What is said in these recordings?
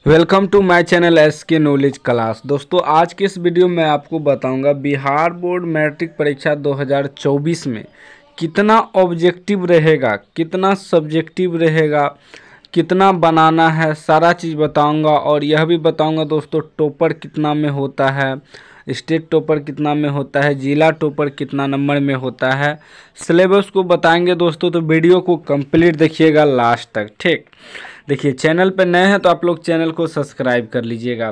Welcome to my channel SK knowledge class. दोस्तों आज के इस वीडियो में आपको बताऊंगा बिहार बोर्ड मैट्रिक परीक्षा 2024 में कितना ऑब्जेक्टिव रहेगा, कितना सब्जेक्टिव रहेगा, कितना बनाना है, सारा चीज़ बताऊंगा। और यह भी बताऊंगा दोस्तों टॉपर कितना में होता है, स्टेट टॉपर कितना में होता है, जिला टॉपर कितना नंबर में होता है, सिलेबस को बताएंगे दोस्तों। तो वीडियो को कंप्लीट देखिएगा लास्ट तक। ठीक, देखिए चैनल पर नए हैं तो आप लोग चैनल को सब्सक्राइब कर लीजिएगा।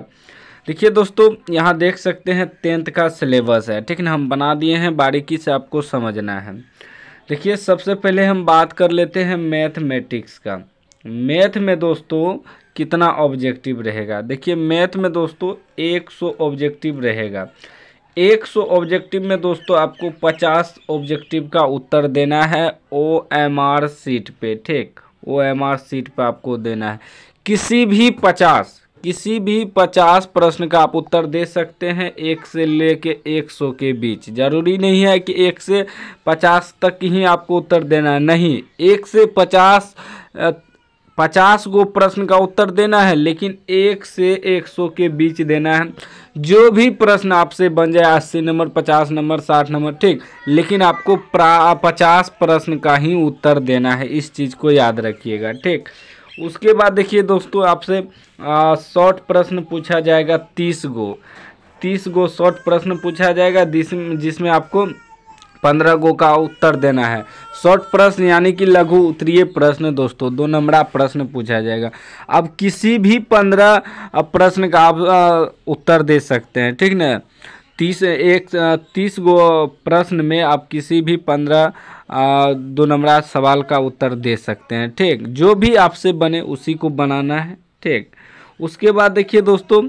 देखिए दोस्तों यहाँ देख सकते हैं 10th का सिलेबस है, ठीक ना, हम बना दिए हैं, बारीकी से आपको समझना है। देखिए सबसे पहले हम बात कर लेते हैं मैथमेटिक्स का। मैथ में दोस्तों कितना ऑब्जेक्टिव रहेगा। देखिए मैथ में दोस्तों 100 ऑब्जेक्टिव रहेगा। 100 ऑब्जेक्टिव में दोस्तों आपको 50 ऑब्जेक्टिव का उत्तर देना है OMR सीट पे। ठीक, OMR सीट पे आपको देना है। किसी भी 50 प्रश्न का आप उत्तर दे सकते हैं 1 से लेके 100 के बीच। जरूरी नहीं है कि 1 से 50 तक ही आपको उत्तर देना है, नहीं, 1 से 50 गो प्रश्न का उत्तर देना है, लेकिन 1 से 100 के बीच देना है। जो भी प्रश्न आपसे बन जाए 80 नंबर, 50 नंबर, 60 नंबर, ठीक, लेकिन आपको 50 प्रश्न का ही उत्तर देना है। इस चीज़ को याद रखिएगा। ठीक, उसके बाद देखिए दोस्तों आपसे शॉर्ट प्रश्न पूछा जाएगा 30 गो शॉर्ट प्रश्न पूछा जाएगा, जिसमें आपको 15 गो का उत्तर देना है। शॉर्ट प्रश्न यानी कि लघु उत्तरीय प्रश्न दोस्तों, 2 नंबरा प्रश्न पूछा जाएगा। अब किसी भी 15 प्रश्न का आप उत्तर दे सकते हैं, ठीक ना। 30 गो प्रश्न में आप किसी भी 15 2 नंबरा सवाल का उत्तर दे सकते हैं। ठीक, जो भी आपसे बने उसी को बनाना है। ठीक, उसके बाद देखिए दोस्तों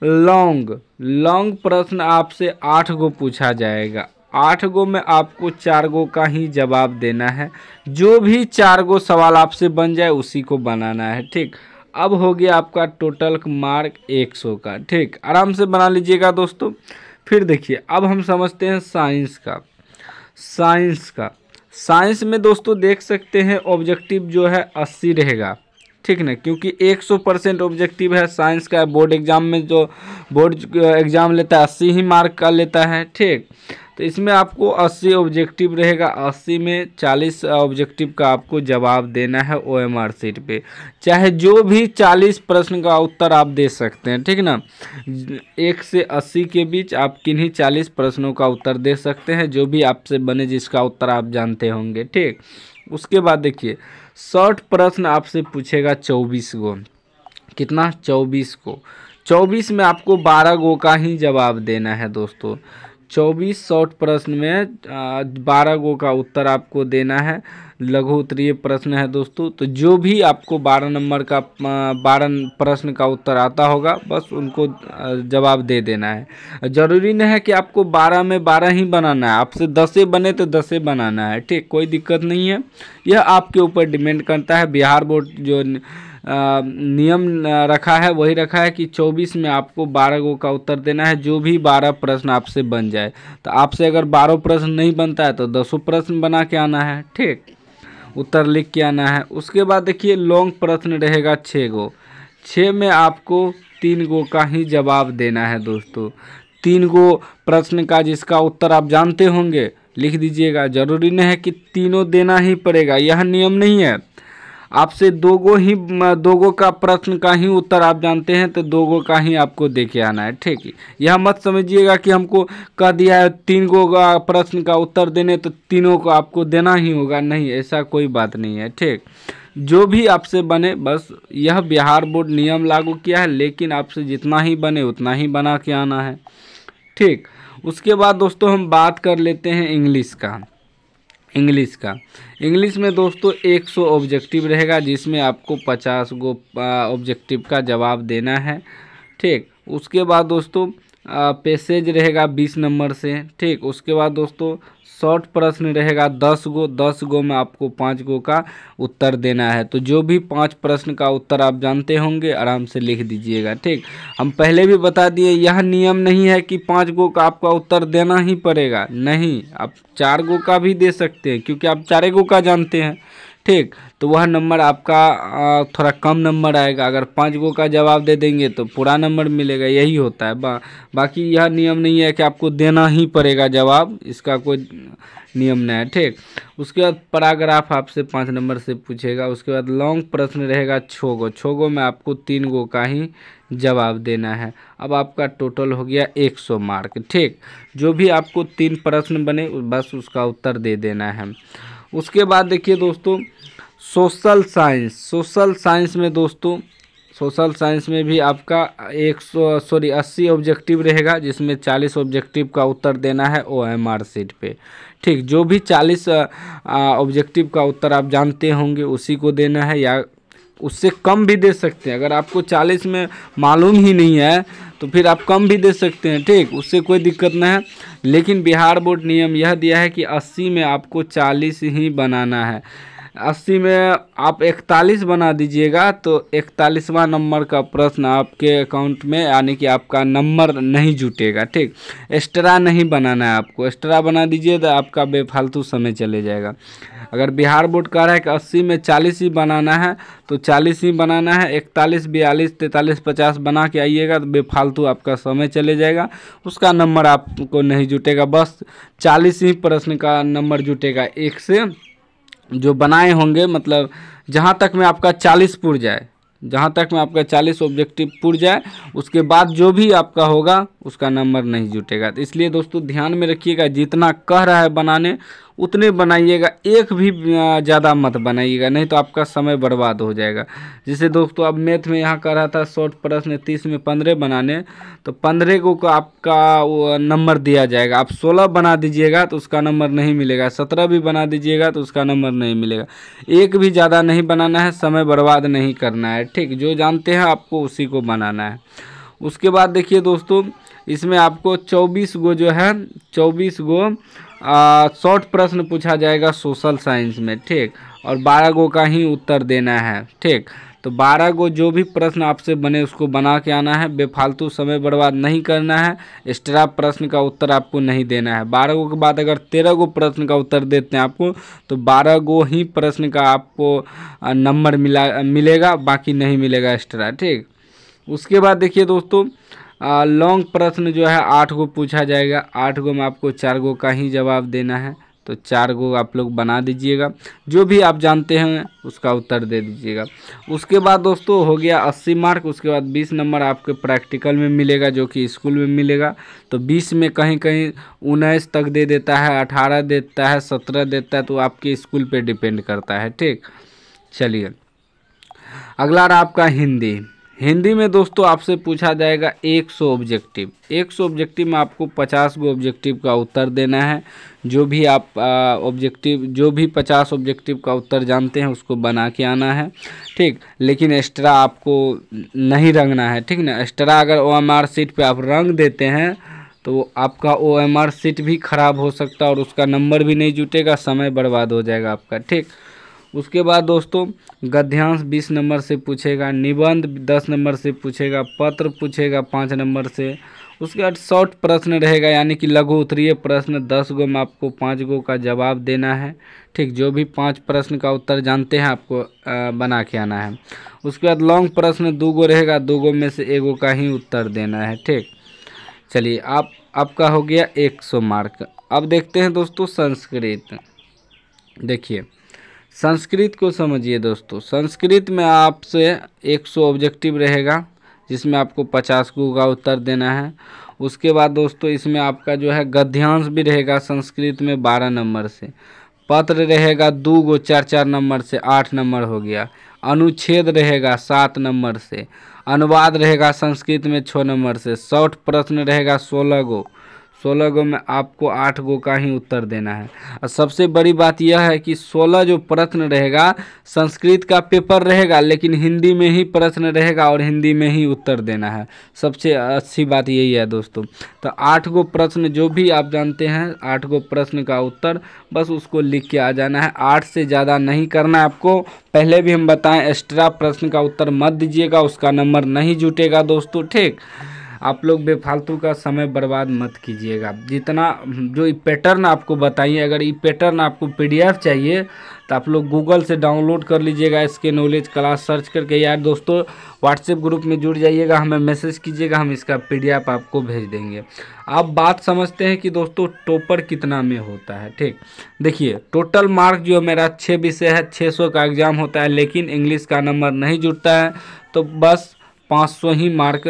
लॉन्ग प्रश्न आपसे 8 गो पूछा जाएगा। 8 गो में आपको 4 गो का ही जवाब देना है। जो भी 4 गो सवाल आपसे बन जाए उसी को बनाना है। ठीक, अब हो गया आपका टोटल मार्क 100 का। ठीक, आराम से बना लीजिएगा दोस्तों। फिर देखिए अब हम समझते हैं साइंस का। साइंस में दोस्तों देख सकते हैं ऑब्जेक्टिव जो है 80 रहेगा, ठीक ना, क्योंकि 100% ऑब्जेक्टिव है साइंस का। बोर्ड एग्जाम में जो बोर्ड एग्जाम लेता है 80 ही मार्क का लेता है। ठीक, तो इसमें आपको 80 ऑब्जेक्टिव रहेगा। 80 में 40 ऑब्जेक्टिव का आपको जवाब देना है OMR सीट पे। चाहे जो भी 40 प्रश्न का उत्तर आप दे सकते हैं, ठीक ना। 1 से 80 के बीच आप किन्हीं 40 प्रश्नों का उत्तर दे सकते हैं, जो भी आपसे बने, जिसका उत्तर आप जानते होंगे। ठीक, उसके बाद देखिए शॉर्ट प्रश्न आपसे पूछेगा 24 गो। कितना? 24 को। 24 में आपको 12 गो का ही जवाब देना है दोस्तों। 24 शॉर्ट प्रश्न में 12 गो का उत्तर आपको देना है। लघु उत्तरीय प्रश्न है दोस्तों, तो जो भी आपको 12 नंबर का 12 प्रश्न का उत्तर आता होगा बस उनको जवाब दे देना है। जरूरी नहीं है कि आपको 12 में 12 ही बनाना है, आपसे 10 बने तो 10 बनाना है। ठीक, कोई दिक्कत नहीं है, यह आपके ऊपर डिपेंड करता है। बिहार बोर्ड जो नियम रखा है वही रखा है कि 24 में आपको 12 गो का उत्तर देना है। जो भी 12 प्रश्न आपसे बन जाए, तो आपसे अगर 12 प्रश्न नहीं बनता है तो 10 प्रश्न बना के आना है। ठीक, उत्तर लिख के आना है। उसके बाद देखिए लॉन्ग प्रश्न रहेगा 6 गो। 6 में आपको 3 गो का ही जवाब देना है दोस्तों। 3 गो प्रश्न का जिसका उत्तर आप जानते होंगे लिख दीजिएगा। जरूरी नहीं है कि तीनों देना ही पड़ेगा, यह नियम नहीं है। आपसे 2 गो का प्रश्न का ही उत्तर आप जानते हैं तो 2 गो का ही आपको दे के आना है। ठीक, यह मत समझिएगा कि हमको कह दिया है 3 गो का प्रश्न का उत्तर देने तो तीनों को आपको देना ही होगा, नहीं, ऐसा कोई बात नहीं है। ठीक, जो भी आपसे बने, बस यह बिहार बोर्ड नियम लागू किया है, लेकिन आपसे जितना ही बने उतना ही बना के आना है। ठीक, उसके बाद दोस्तों हम बात कर लेते हैं इंग्लिश में दोस्तों 100 ऑब्जेक्टिव रहेगा, जिसमें आपको 50 गो ऑब्जेक्टिव का जवाब देना है। ठीक, उसके बाद दोस्तों पैसेज रहेगा 20 नंबर से। ठीक, उसके बाद दोस्तों शॉर्ट प्रश्न रहेगा 10 गो में आपको 5 गो का उत्तर देना है। तो जो भी 5 प्रश्न का उत्तर आप जानते होंगे आराम से लिख दीजिएगा। ठीक, हम पहले भी बता दिए यह नियम नहीं है कि 5 गो का आपका उत्तर देना ही पड़ेगा, नहीं, आप 4 गो का भी दे सकते हैं क्योंकि आप 4 गो का जानते हैं। ठीक, तो वह नंबर आपका थोड़ा कम नंबर आएगा। अगर 5 गो का जवाब दे देंगे तो पूरा नंबर मिलेगा, यही होता है। बाकी यह नियम नहीं है कि आपको देना ही पड़ेगा जवाब, इसका कोई नियम नहीं है, ठीक। उसके बाद पैराग्राफ आपसे 5 नंबर से पूछेगा। उसके बाद लॉन्ग प्रश्न रहेगा 6 गो। 6 गो में आपको 3 गो का ही जवाब देना है। अब आपका टोटल हो गया 100 मार्क, ठीक। जो भी आपको 3 प्रश्न बने बस उसका उत्तर दे देना है। उसके बाद देखिए दोस्तों, सोशल साइंस में दोस्तों, सोशल साइंस में भी आपका 80 ऑब्जेक्टिव रहेगा, जिसमें 40 ऑब्जेक्टिव का उत्तर देना है OMR शीट पे, ठीक। जो भी 40 ऑब्जेक्टिव का उत्तर आप जानते होंगे उसी को देना है, या उससे कम भी दे सकते हैं। अगर आपको 40 में मालूम ही नहीं है तो फिर आप कम भी दे सकते हैं, ठीक, उससे कोई दिक्कत नहीं है। लेकिन बिहार बोर्ड नियम यह दिया है कि 80 में आपको 40 ही बनाना है। 80 में आप 41 बना दीजिएगा तो 41वां नंबर का प्रश्न आपके अकाउंट में, यानी कि आपका नंबर नहीं जुटेगा, ठीक। एक्स्ट्रा नहीं बनाना है आपको, एक्स्ट्रा बना दीजिए तो आपका बेफालतू समय चले जाएगा। अगर बिहार बोर्ड कह रहा है कि 80 में 40 ही बनाना है तो 40 ही बनाना है। 41, 42, 43, 50 बना के आइएगा तो बेफालतू आपका समय चले जाएगा, उसका नंबर आपको नहीं जुटेगा। बस 40 ही प्रश्न का नंबर जुटेगा। एक से जो बनाए होंगे, मतलब जहाँ तक में आपका 40 पुर जाए, जहाँ तक में आपका 40 ऑब्जेक्टिव पुर जाए, उसके बाद जो भी आपका होगा उसका नंबर नहीं जुटेगा। तो इसलिए दोस्तों ध्यान में रखिएगा, जितना कह रहा है बनाने उतने बनाइएगा, एक भी ज़्यादा मत बनाइएगा, नहीं तो आपका समय बर्बाद हो जाएगा। जैसे दोस्तों अब मैथ में यहाँ कह रहा था शॉर्ट प्रश्न 30 में 15 बनाने, तो 15 को आपका वो नंबर दिया जाएगा। आप 16 बना दीजिएगा तो उसका नंबर नहीं मिलेगा, 17 भी बना दीजिएगा तो उसका नंबर नहीं मिलेगा। एक भी ज़्यादा नहीं बनाना है, समय बर्बाद नहीं करना है, ठीक। जो जानते हैं आपको उसी को बनाना है। उसके बाद देखिए दोस्तों, इसमें आपको 24 गो जो है 24 गो शॉर्ट प्रश्न पूछा जाएगा सोशल साइंस में, ठीक। और 12 गो का ही उत्तर देना है, ठीक। तो 12 गो जो भी प्रश्न आपसे बने उसको बना के आना है, बेफालतू समय बर्बाद नहीं करना है, एक्स्ट्रा प्रश्न का उत्तर आपको नहीं देना है। 12 गो के बाद अगर 13 गो प्रश्न का उत्तर देते हैं आपको, तो 12 गो ही प्रश्न का आपको नंबर मिलेगा, बाकी नहीं मिलेगा एक्स्ट्रा, ठीक। उसके बाद देखिए दोस्तों, लॉन्ग प्रश्न जो है 8 गो पूछा जाएगा। 8 गो में आपको 4 गो का ही जवाब देना है, तो 4 गो आप लोग बना दीजिएगा। जो भी आप जानते हैं उसका उत्तर दे दीजिएगा। उसके बाद दोस्तों हो गया 80 मार्क। उसके बाद 20 नंबर आपके प्रैक्टिकल में मिलेगा, जो कि स्कूल में मिलेगा। तो 20 में कहीं कहीं 19 तक दे देता है, 18 देता है, 17 देता है, तो आपके स्कूल पे डिपेंड करता है, ठीक। चलिए अगला रहा आपका हिंदी में दोस्तों आपसे पूछा जाएगा 100 ऑब्जेक्टिव। 100 ऑब्जेक्टिव में आपको 50 गो ऑब्जेक्टिव का उत्तर देना है। जो भी आप जो भी 50 ऑब्जेक्टिव का उत्तर जानते हैं उसको बना के आना है, ठीक। लेकिन एक्स्ट्रा आपको नहीं रंगना है, ठीक ना। एक्स्ट्रा अगर OMR शीट पे आप रंग देते हैं तो आपका OMR शीट भी ख़राब हो सकता है और उसका नंबर भी नहीं जुटेगा, समय बर्बाद हो जाएगा आपका, ठीक। उसके बाद दोस्तों गद्यांश 20 नंबर से पूछेगा, निबंध 10 नंबर से पूछेगा, पत्र पूछेगा 5 नंबर से। उसके बाद शॉर्ट प्रश्न रहेगा, यानी कि लघु उत्तरीय प्रश्न 10 गो में आपको 5 गो का जवाब देना है, ठीक। जो भी 5 प्रश्न का उत्तर जानते हैं आपको बना के आना है। उसके बाद लॉन्ग प्रश्न 2 गो रहेगा, 2 गो में से 1 गो का ही उत्तर देना है, ठीक। चलिए आपका हो गया 100 मार्क। अब देखते हैं दोस्तों संस्कृत। देखिए संस्कृत को समझिए दोस्तों। संस्कृत में आपसे 100 ऑब्जेक्टिव रहेगा, जिसमें आपको 50 गो का उत्तर देना है। उसके बाद दोस्तों इसमें आपका जो है गद्यांश भी रहेगा संस्कृत में 12 नंबर से। पत्र रहेगा 2 गो 4-4 नंबर से, 8 नंबर हो गया। अनुच्छेद रहेगा 7 नंबर से। अनुवाद रहेगा संस्कृत में 6 नंबर से। शॉर्ट प्रश्न रहेगा 16 गो। 16 गो में आपको 8 गो का ही उत्तर देना है। और सबसे बड़ी बात यह है कि 16 जो प्रश्न रहेगा संस्कृत का पेपर रहेगा, लेकिन हिंदी में ही प्रश्न रहेगा और हिंदी में ही उत्तर देना है। सबसे अच्छी बात यही है दोस्तों। तो 8 गो प्रश्न जो भी आप जानते हैं, 8 गो प्रश्न का उत्तर बस उसको लिख के आ जाना है। 8 से ज़्यादा नहीं करना है आपको। पहले भी हम बताएं एक्स्ट्रा प्रश्न का उत्तर मत दीजिएगा, उसका नंबर नहीं जुटेगा दोस्तों, ठीक। आप लोग बेफालतू का समय बर्बाद मत कीजिएगा। जितना जो पैटर्न आपको बताइए, अगर ये पैटर्न आपको PDF चाहिए तो आप लोग गूगल से डाउनलोड कर लीजिएगा, इसके नॉलेज क्लास सर्च करके। यार दोस्तों व्हाट्सएप ग्रुप में जुड़ जाइएगा, हमें मैसेज कीजिएगा, हम इसका PDF आपको भेज देंगे। आप बात समझते हैं कि दोस्तों टॉपर कितना में होता है। ठीक, देखिए टोटल मार्क जो मेरा 6 विषय है, 600 का एग्ज़ाम होता है, लेकिन इंग्लिश का नंबर नहीं जुड़ता है, तो बस 500 ही मार्क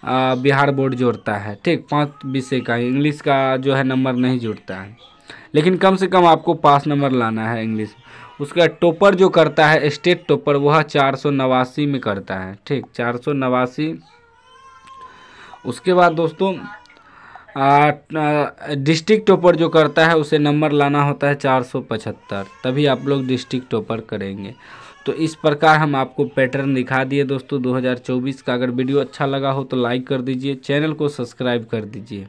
बिहार बोर्ड जोड़ता है। ठीक, 5 विषय का इंग्लिश का जो है नंबर नहीं जुड़ता है, लेकिन कम से कम आपको पास नंबर लाना है इंग्लिश। उसका टॉपर जो करता है स्टेट टॉपर, वह 489 में करता है। ठीक, 489। उसके बाद दोस्तों डिस्ट्रिक्ट टॉपर जो करता है उसे नंबर लाना होता है 475, तभी आप लोग डिस्ट्रिक्ट टॉपर करेंगे। तो इस प्रकार हम आपको पैटर्न दिखा दिए दोस्तों 2024 का। अगर वीडियो अच्छा लगा हो तो लाइक कर दीजिए, चैनल को सब्सक्राइब कर दीजिए।